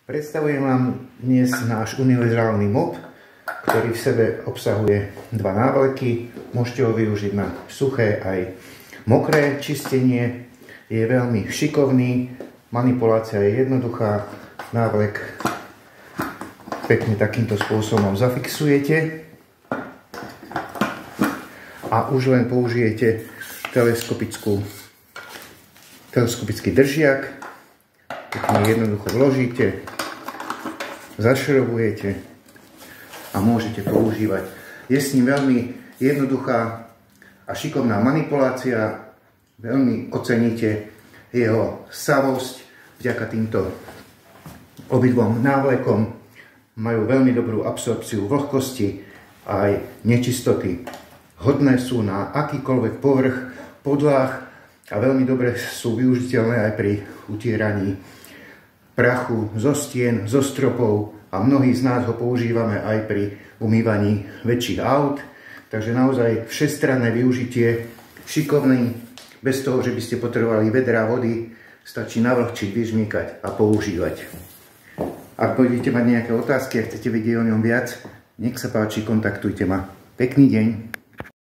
Predstavujem vám dnes náš univerzálny mop, ktorý v sebe obsahuje dva návleky. Môžete ho využiť na suché aj mokré čistenie. Je veľmi šikovný, manipulácia je jednoduchá. Návlek pekne takýmto spôsobom zafixujete a už len použijete teleskopický držiak. Pekne jednoducho vložíte, zašrobujete a môžete používať. Je s ním veľmi jednoduchá a šikovná manipulácia. Veľmi oceníte jeho savosť. Vďaka týmto obidvom návlekom majú veľmi dobrú absorpciu vlhkosti a aj nečistoty. Hodné sú na akýkoľvek povrch, podlah a veľmi dobre sú využiteľné aj pri utieraní prachu zo stien, zo stropov a mnohí z nás ho používame aj pri umývaní väčších aut. Takže naozaj všestranné využitie, šikovný, bez toho, že by ste potrebovali vedrá vody, stačí navlhčiť, vyžmýkať a používať. Ak budete mať nejaké otázky a chcete vedieť o ňom viac, nech sa páči, kontaktujte ma. Pekný deň.